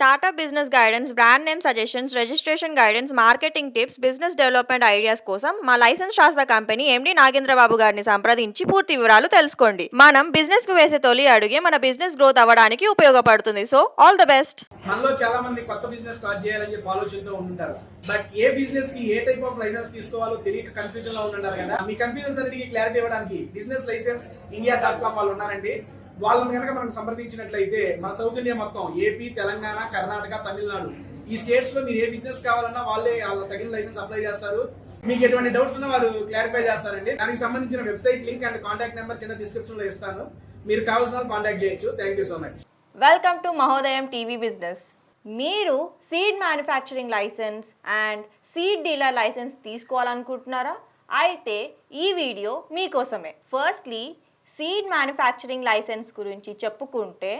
Startup business guidance, brand name suggestions, registration guidance, marketing tips, business development ideas కోసం మా licence శాస్త్ర company MD Nagendra Babu గారిని సంప్రదించి పూర్తి వివరాలు తెలుసుకోండి. మనం బిజినెస్ కు వేసే తొలి అడుగే మన బిజినెస్ గ్రోత్ అవ్వడానికి ఉపయోగపడుతుంది. So all the best. మనలో చాలా మంది కొత్త బిజినెస్ స్టార్ట్ చేయాలని చెప్పి ఆలోచనతో ఉంటారు. బట్ ఏ బిజినెస్ కి ఏ టైప్ ఆఫ్ లైసెన్స్ తీసుకోవాలో తెలియక కన్ఫ్యూజన్ లో ఉంటారు కదా. మీ కన్ఫ్యూజన్స్ అన్నిటికీ క్లారిటీ ఇవ్వడానికి బిజినెస్ లైసెన్స్ ఇండియా.com వాళ్ళు ఉన్నారండి. వాళ్ళని కనుక మనం సంప్రదించినట్లయితే మన సౌత్ ఇండియా మొత్తం ఏపీ, తెలంగాణ, కర్ణాటక, తమిళనాడు ఈ స్టేట్స్ లో మీరు ఏ బిజినెస్ కావాలన్నా వాళ్ళే వాళ్ళ తగిన లైసెన్స్ అప్లై చేస్తారు. మీకు ఎటువంటి డౌట్స్ ఉన్నా వారు క్లారిఫై చేస్తారండి. దానికి సంబంధించిన website link and contact number కింద డిస్క్రిప్షన్ లో ఇస్తాను. మీరు కావాల్సిన కాంటాక్ట్ చేయొచ్చు. Thank you so much. Welcome to Mahodayam TV business. మీరు seed manufacturing licence and seed dealer licence తీసుకోవాలనుకుంటున్నారా? అయితే ఈ వీడియో మీకోసమే. ఫస్ట్లీ సీడ్ మ్యానుఫ్యాక్చరింగ్ లైసెన్స్ గురించి చెప్పుకుంటే,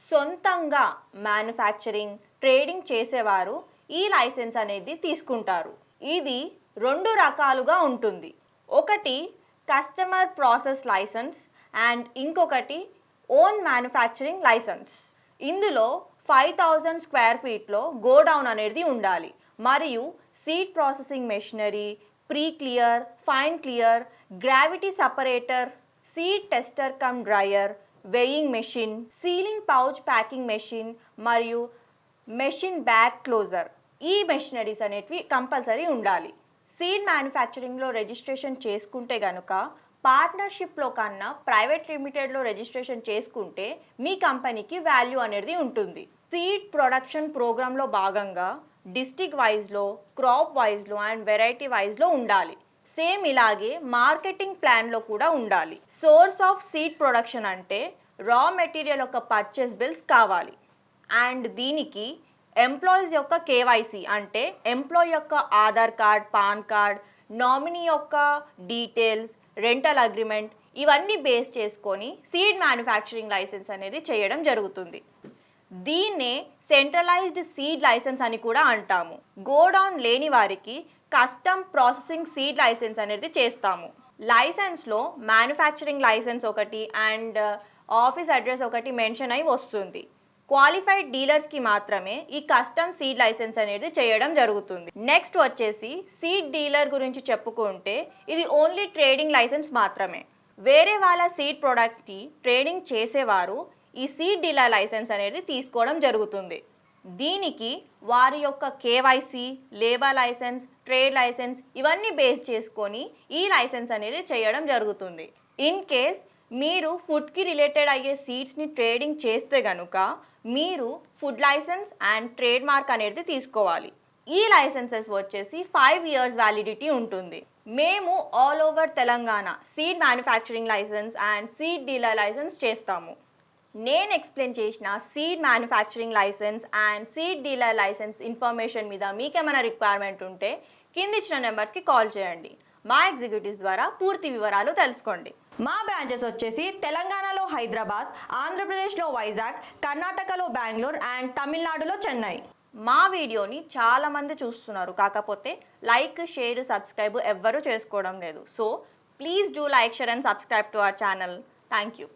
సొంతంగా మ్యానుఫ్యాక్చరింగ్, ట్రేడింగ్ చేసేవారు ఈ లైసెన్స్ అనేది తీసుకుంటారు. ఇది రెండు రకాలుగా ఉంటుంది. ఒకటి కస్టమర్ ప్రాసెస్ లైసెన్స్ అండ్ ఇంకొకటి ఓన్ మ్యానుఫ్యాక్చరింగ్ లైసెన్స్. ఇందులో 5000 స్క్వేర్ ఫీట్లో గోడౌన్ అనేది ఉండాలి మరియు seed processing machinery, pre clear, fine clear, gravity separator, seed tester come dryer, weighing machine, ceiling pouch packing machine మరియు మెషిన్ బ్యాగ్ క్లోజర్, ఈ machineries అనేటివి compulsory ఉండాలి. Seed మ్యానుఫ్యాక్చరింగ్లో registration చేసుకుంటే గనుక పార్ట్నర్షిప్లో కన్నా ప్రైవేట్ లిమిటెడ్లో రిజిస్ట్రేషన్ చేసుకుంటే మీ కంపెనీకి వాల్యూ అనేది ఉంటుంది. సీడ్ ప్రొడక్షన్ ప్రోగ్రాంలో భాగంగా డిస్ట్రిక్ట్ వైజ్లో, క్రాప్ వైజ్లో అండ్ వెరైటీ వైజ్లో ఉండాలి. సేమ్ ఇలాగే మార్కెటింగ్ ప్లాన్లో కూడా ఉండాలి. సోర్స్ ఆఫ్ సీడ్ ప్రొడక్షన్ అంటే రా మెటీరియల్ యొక్క పర్చేస్ బిల్స్ కావాలి అండ్ దీనికి ఎంప్లాయీస్ యొక్క కేవైసీ అంటే ఎంప్లాయీ యొక్క Aadhaar card, pan card, nominee యొక్క డీటెయిల్స్, రెంటల్ అగ్రిమెంట్ ఇవన్నీ బేస్ చేసుకొని సీడ్ మ్యానుఫ్యాక్చరింగ్ లైసెన్స్ అనేది చేయడం జరుగుతుంది. దీన్నే సెంట్రలైజ్డ్ సీడ్ లైసెన్స్ అని కూడా అంటాము. గోడౌన్ లేని వారికి కస్టమ్ ప్రాసెసింగ్ సీడ్ లైసెన్స్ అనేది చేస్తాము. లైసెన్స్లో మ్యానుఫ్యాక్చరింగ్ లైసెన్స్ ఒకటి అండ్ ఆఫీస్ అడ్రస్ ఒకటి మెన్షన్ అయి వస్తుంది. క్వాలిఫైడ్ డీలర్స్కి మాత్రమే ఈ కస్టమ్ సీడ్ లైసెన్స్ అనేది చేయడం జరుగుతుంది. నెక్స్ట్ వచ్చేసి సీడ్ డీలర్ గురించి చెప్పుకుంటే ఇది ఓన్లీ ట్రేడింగ్ లైసెన్స్ మాత్రమే. వేరే వాళ్ళ సీడ్ ప్రొడక్ట్స్కి ట్రేడింగ్ చేసేవారు ఈ సీడ్ డీలర్ లైసెన్స్ అనేది తీసుకోవడం జరుగుతుంది. దీనికి వారి యొక్క KYC, labour licence, trade licence ఇవన్నీ బేస్ చేసుకొని ఈ లైసెన్స్ అనేది చేయడం జరుగుతుంది. ఇన్ కేస్ మీరు ఫుడ్కి రిలేటెడ్ అయ్యే సీడ్స్ని ట్రేడింగ్ చేస్తే కనుక మీరు food licence and trade mark అనేది తీసుకోవాలి. ఈ లైసెన్సెస్ వచ్చేసి 5 years వ్యాలిడిటీ ఉంటుంది. మేము all over Telangana seed manufacturing licence and seed dealer licence చేస్తాము. నేను ఎక్స్ప్లెయిన్ చేసిన seed manufacturing licence and seed dealer licence information మీద మీకేమైనా రిక్వైర్మెంట్ ఉంటే కింద ఇచ్చిన నెంబర్స్కి కాల్ చేయండి. మా ఎగ్జిక్యూటివ్స్ ద్వారా పూర్తి వివరాలు తెలుసుకోండి. మా బ్రాంచెస్ వచ్చేసి తెలంగాణలో హైదరాబాద్, ఆంధ్రప్రదేశ్లో వైజాగ్, కర్ణాటకలో బెంగళూరు అండ్ తమిళనాడులో చెన్నై. మా వీడియోని చాలామంది చూస్తున్నారు, కాకపోతే లైక్, షేర్, సబ్స్క్రైబ్ ఎవ్వరూ చేసుకోవడం లేదు. So please do like, share and subscribe to our channel. Thank you.